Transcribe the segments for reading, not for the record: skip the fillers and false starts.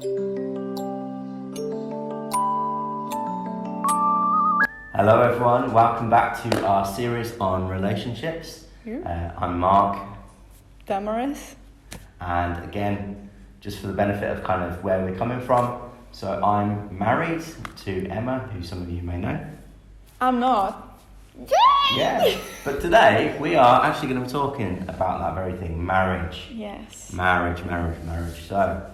Hello everyone, welcome back to our series on relationships. I'm Mark. Damaris. And again, just for the benefit of kind of where we're coming from, so I'm married to Emma, who some of you may know. I'm not. Yeah, but today we are actually going to be talking about that very thing, marriage. Yes. Marriage. So,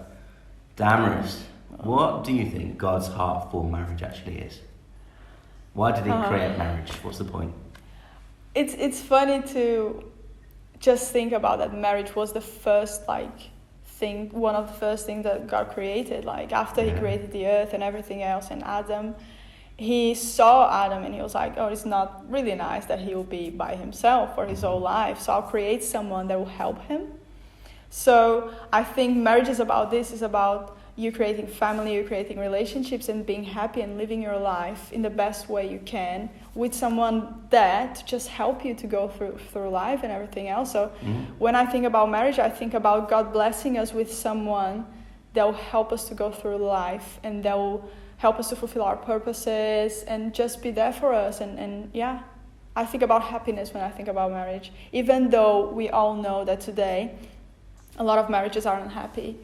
Damaris, what do you think God's heart for marriage actually is? Why did he create marriage? What's the point? It's funny to just think about that marriage was the first thing, one of the first things that God created. Like after he created the earth and everything else and Adam, he saw Adam and he was like, oh, it's not really nice that he will be by himself for his whole life. So I'll create someone that will help him. So I think marriage is about this, is about you creating family, you creating relationships and being happy and living your life in the best way you can with someone there to just help you to go through life and everything else. So when I think about marriage, I think about God blessing us with someone that will help us to go through life and that will help us to fulfill our purposes and just be there for us. And yeah, I think about happiness when I think about marriage, even though we all know that today a lot of marriages are unhappy.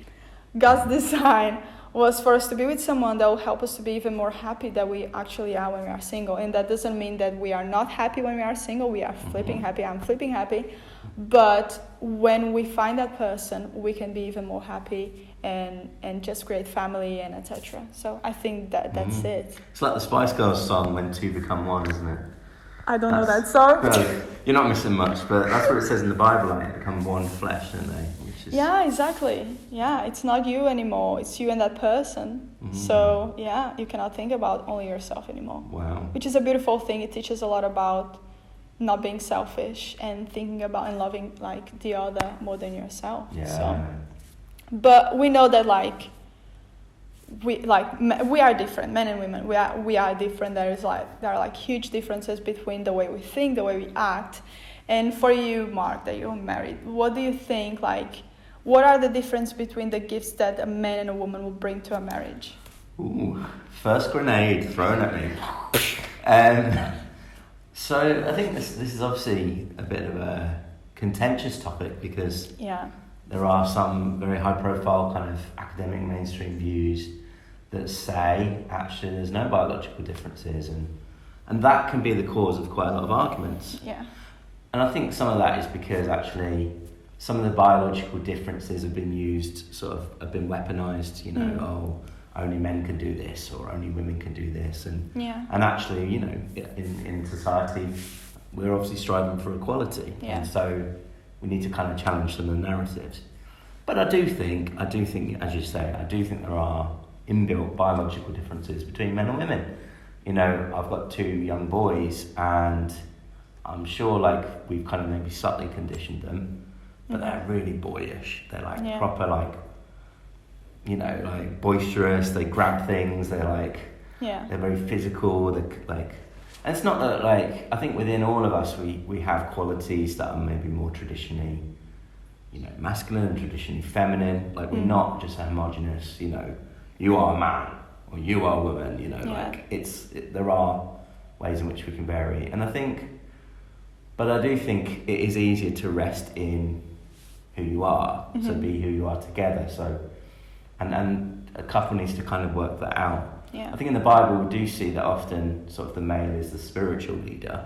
God's design was for us to be with someone that will help us to be even more happy than we actually are when we are single. And that doesn't mean that we are not happy when we are single. We are flipping happy. I'm flipping happy. But when we find that person, we can be even more happy and just create family and etc. So I think that's it. It's like the Spice Girls song, When Two Become One, isn't it? I don't know that song. Well, you're not missing much, but that's what it says in the Bible, like, they become one flesh, don't they? Yeah, exactly. Yeah, it's not you anymore. It's you and that person. So, yeah, you cannot think about only yourself anymore. Wow. Which is a beautiful thing. It teaches a lot about not being selfish and thinking about and loving, like, the other more than yourself. Yeah. So, but we know that, we are different, men and women. We are different. There are huge differences between the way we think, the way we act. And for you, Mark, that you're married, what do you think, what are the difference between the gifts that a man and a woman will bring to a marriage? Ooh, first grenade thrown at me. So I think this is obviously a bit of a contentious topic because there are some very high-profile kind of academic mainstream views that say actually there's no biological differences, and that can be the cause of quite a lot of arguments. Yeah. And I think some of that is because actually some of the biological differences have been been weaponized, only men can do this or only women can do this. And actually, in society, we're obviously striving for equality. Yeah. And so we need to kind of challenge some of the narratives. But I do think, as you say, there are inbuilt biological differences between men and women. I've got two young boys and I'm sure we've kind of maybe subtly conditioned them, but they're really boyish. They're proper boisterous. They grab things. They're they're very physical. And it's not that I think within all of us we have qualities that are maybe more traditionally, masculine and traditionally feminine. We're not just homogenous. You are a man or you are a woman. There are ways in which we can vary, and But I do think it is easier to rest in who you are, to be who you are together. So, and a couple needs to kind of work that out. Yeah. I think in the Bible we do see that often sort of the male is the spiritual leader.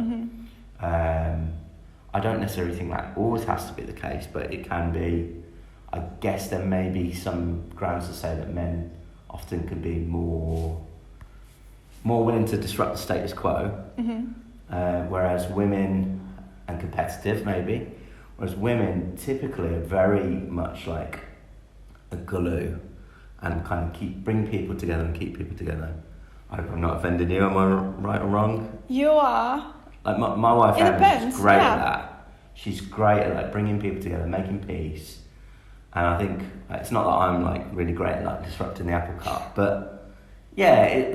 I don't necessarily think that always has to be the case, but it can be. I guess there may be some grounds to say that men often can be more willing to disrupt the status quo, whereas women, and competitive maybe, whereas women typically are very much like a glue and kind of bring people together and keep people together. I hope I'm not offending you, am I right or wrong? You are. My wife Anne is great at that. She's great at bringing people together, making peace. And I think it's not that I'm really great at disrupting the apple cart, but yeah,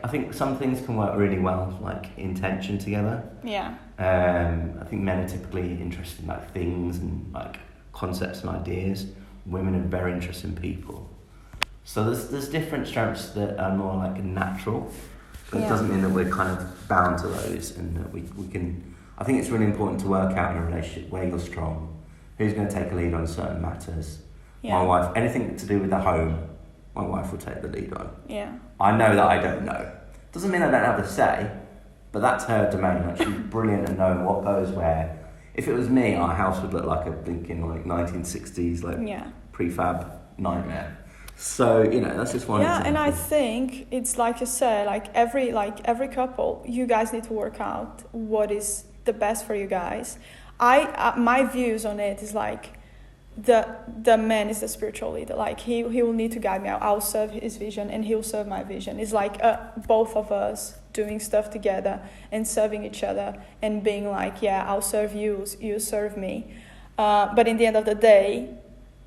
I think some things can work really well, in tension together. Yeah. I think men are typically interested in things and concepts and ideas. Women are very interested in people. So there's different strengths that are more like natural, but Yeah. it doesn't mean that we're kind of bound to those, and that we can. I think it's really important to work out in a relationship where you're strong, who's going to take a lead on certain matters. Yeah. My wife, anything to do with the home, my wife will take the lead on. Yeah. I know that I don't know. Doesn't mean I don't have a say, but that's her domain. Like, she's brilliant at knowing what goes where. If it was me, our house would look like a blinking like 1960s like Yeah. prefab nightmare. So, that's just one Yeah, example. and I think it's like you said, every couple, you guys need to work out what is the best for you guys. My views on it is like the man is the spiritual leader. Like he will need to guide me. I'll serve his vision and he'll serve my vision. It's like both of us doing stuff together and serving each other and being like, yeah, I'll serve you, you serve me. But in the end of the day,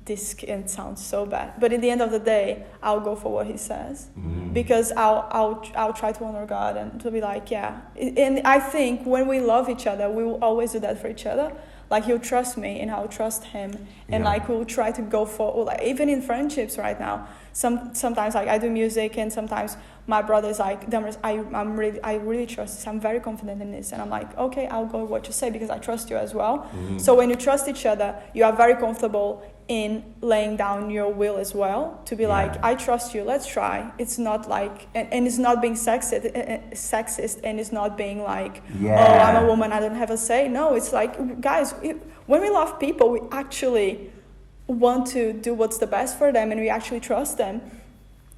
this can sound so bad, but in the end of the day, I'll go for what he says, because I'll try to honor God and to be like, yeah. And I think when we love each other, we will always do that for each other. Like he'll trust me and I'll trust him, and like we'll try to go for, like even in friendships right now. Sometimes like I do music, and sometimes my brother's like, I really trust this. I'm very confident in this, and I'm like, okay, I'll go with what you say because I trust you as well. So when you trust each other, you are very comfortable in laying down your will as well, to be like, I trust you, let's try. It's not like, and it's not being sexist, and it's not being like, oh, I'm a woman, I don't have a say. No, it's like, guys, when we love people, we actually want to do what's the best for them, and we actually trust them.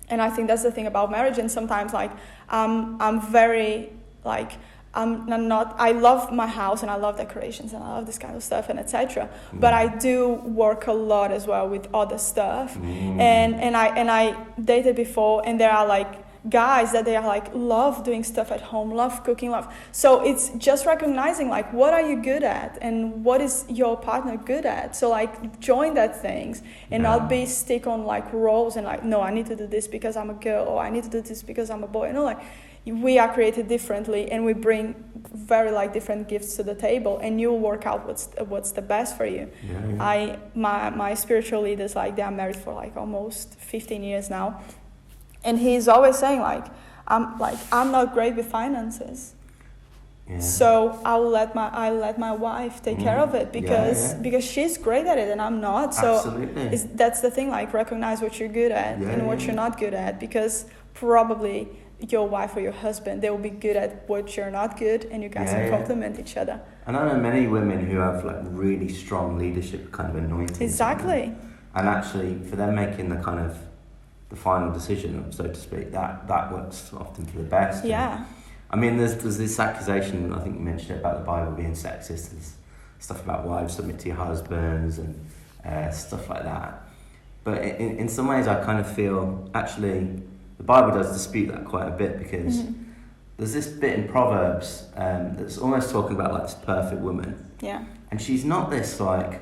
And I think that's the thing about marriage. And sometimes like I'm very like, I'm not, I love my house and I love decorations and I love this kind of stuff and etc. But I do work a lot as well with other stuff. And I dated before, and there are like guys that they are like love doing stuff at home, love cooking, love. So it's just recognizing like, what are you good at and what is your partner good at? So like join that things and not be stick on like roles and like, no, I need to do this because I'm a girl, or I need to do this because I'm a boy. Like we are created differently, and we bring very like different gifts to the table, and you'll work out what's the best for you. My spiritual leaders, like they are married for like almost 15 years now. And he's always saying I'm not great with finances, so I let my wife take care of it because she's great at it and I'm not. So that's the thing, like recognize what you're good at and what you're not good at, because probably your wife or your husband, they will be good at what you're not good, and you guys can complement each other. And I know many women who have like really strong leadership kind of anointing. Exactly. And actually, for them making the kind of the final decision, so to speak, that works often for the best. Yeah. I mean, there's this accusation, I think you mentioned it, about the Bible being sexist, and stuff about wives submit to your husbands and stuff like that. But in some ways, I kind of feel actually the Bible does dispute that quite a bit, because there's this bit in Proverbs that's almost talking about like this perfect woman. Yeah. And she's not this like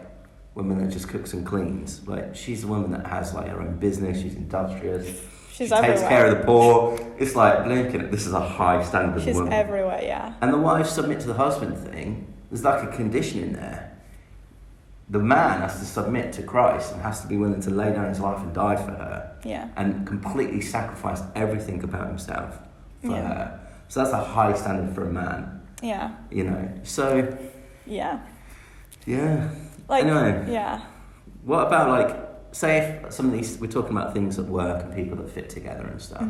woman that just cooks and cleans. Like she's a woman that has like her own business. She's industrious. She takes care of the poor. It's like blinking. This is a high standard She's woman. Everywhere, yeah. And the wife submit to the husband thing. There's like a condition in there. The man has to submit to Christ and has to be willing to lay down his life and die for her. Yeah. And completely sacrifice everything about himself for her. So that's a high standard for a man. Yeah. So. Yeah. Yeah. Like, anyway, what about like, say if some of these, we're talking about things at work and people that fit together and stuff.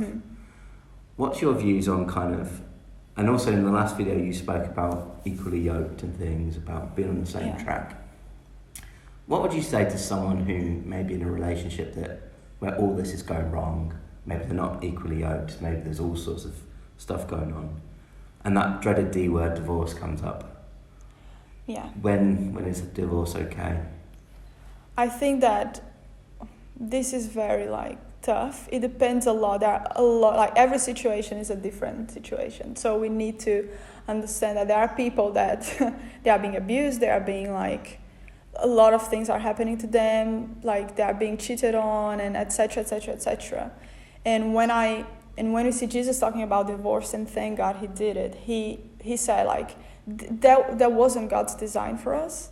What's your views on kind of, and also in the last video you spoke about equally yoked and things, about being on the same track. What would you say to someone who may be in a relationship where all this is going wrong? Maybe they're not equally yoked, maybe there's all sorts of stuff going on, and that dreaded D word, divorce, comes up. Yeah. When is a divorce okay? I think that this is very like tough. It depends a lot. There are a lot, like every situation is a different situation. So we need to understand that there are people that they are being abused. They are being like, a lot of things are happening to them. Like they are being cheated on, and etc. etc. etc. And when we see Jesus talking about divorce, and thank God he did it. He said like, that wasn't God's design for us.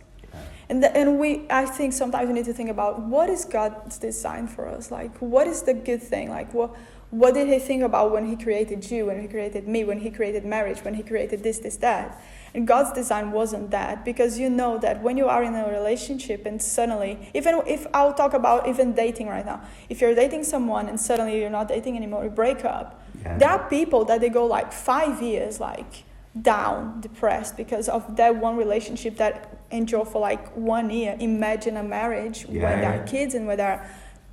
And I think sometimes we need to think about what is God's design for us. Like, what is the good thing? Like, what did he think about when he created you, when he created me, when he created marriage, when he created this, that? And God's design wasn't that, because you know that when you are in a relationship and suddenly, even if I'll talk about even dating right now, if you're dating someone and suddenly you're not dating anymore, you break up, there are people that they go like 5 years like down, depressed because of that one relationship that endured for like 1 year. Imagine a marriage where there are kids and where there are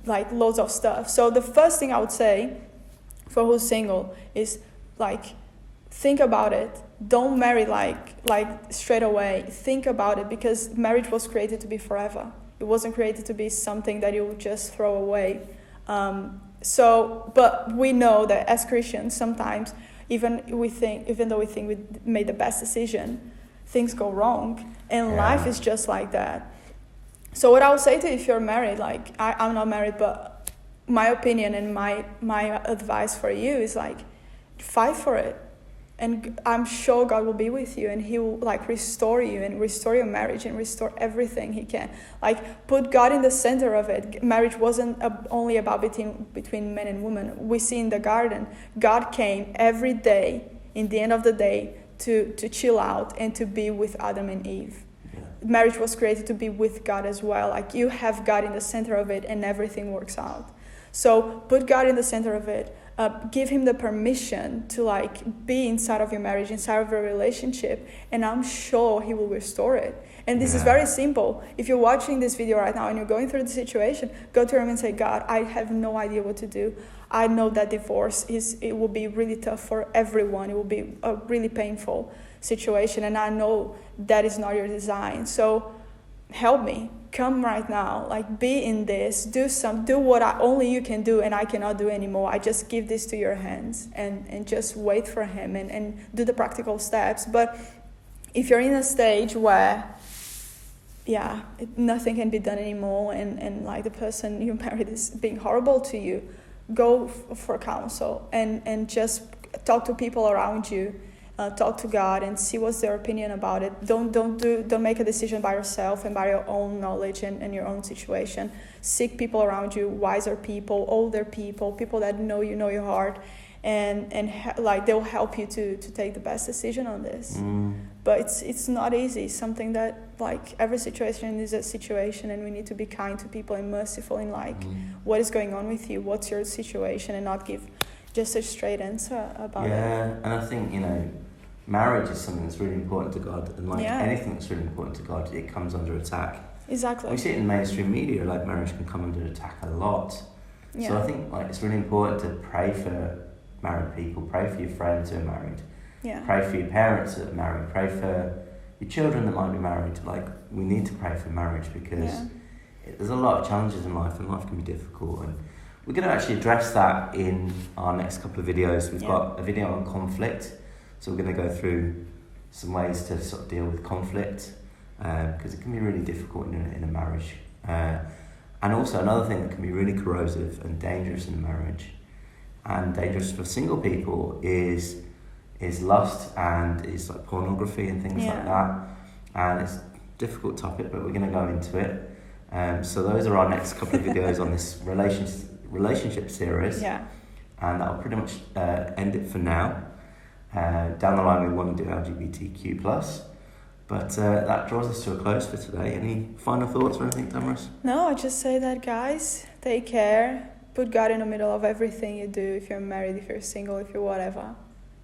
like loads of stuff. So the first thing I would say for who's single is like, think about it. Don't marry like straight away. Think about it, because marriage was created to be forever. It wasn't created to be something that you would just throw away. But we know that as Christians, sometimes even though we think we made the best decision, things go wrong, and life is just like that. So what I would say to you, if you're married, like I'm not married, but my opinion and my advice for you is like, fight for it. And I'm sure God will be with you, and he will like restore you and restore your marriage and restore everything he can. Like, put God in the center of it. Marriage wasn't only about between men and women. We see in the garden, God came every day in the end of the day to chill out and to be with Adam and Eve. Marriage was created to be with God as well. Like, you have God in the center of it and everything works out. So put God in the center of it. Give him the permission to like be inside of your marriage, inside of your relationship, and I'm sure he will restore it. And this is very simple. If you're watching this video right now and you're going through the situation, go to him and say, God, I have no idea what to do. I know that divorce it will be really tough for everyone. It will be a really painful situation, and I know that is not your design. So help me. Come right now, like be in this, do what only you can do and I cannot do anymore. I just give this to your hands and just wait for him and do the practical steps. But if you're in a stage where, nothing can be done anymore and like the person you married is being horrible to you, go for counsel and just talk to people around you. Talk to God and see what's their opinion about it. Don't make a decision by yourself and by your own knowledge and your own situation. Seek people around you, wiser people, older people that know your heart, and like they'll help you to take the best decision on this. But it's not easy. Something that like every situation is a situation, and we need to be kind to people and merciful in like what is going on with you, what's your situation, and not give just a straight answer about it. And I think, marriage is something that's really important to God, and like anything that's really important to God, it comes under attack. Exactly. We see it in mainstream media, like marriage can come under attack a lot. So I think like it's really important to pray for married people, pray for your friends who are married, pray for your parents that are married, pray for your children that might be married. Like, we need to pray for marriage, because there's a lot of challenges in life, and life can be difficult, and we're going to actually address that in our next couple of videos. We've got a video on conflict, so we're going to go through some ways to sort of deal with conflict, because it can be really difficult in a marriage. And also another thing that can be really corrosive and dangerous in a marriage, and dangerous for single people, is lust and is like pornography and things like that. And it's a difficult topic, but we're going to go into it. So those are our next couple of videos on this relationship series, and that'll pretty much end it for now. Down the line we want to do LGBTQ+, but that draws us to a close for today. Any final thoughts or anything, Damaris? No, I just say that, guys, take care, put God in the middle of everything you do. If you're married, if you're single, if you're whatever,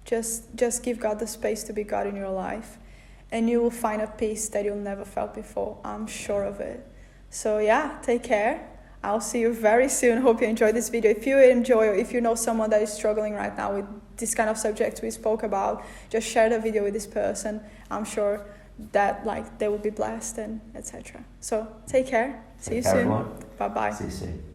just give God the space to be God in your life, and you will find a peace that you'll never felt before. I'm sure of it. So take care. I'll see you very soon. Hope you enjoyed this video. If you enjoy, or if you know someone that is struggling right now with this kind of subjects we spoke about, just share the video with this person. I'm sure that like they will be blessed and etc. So take care. See you soon. Bye bye. See you soon.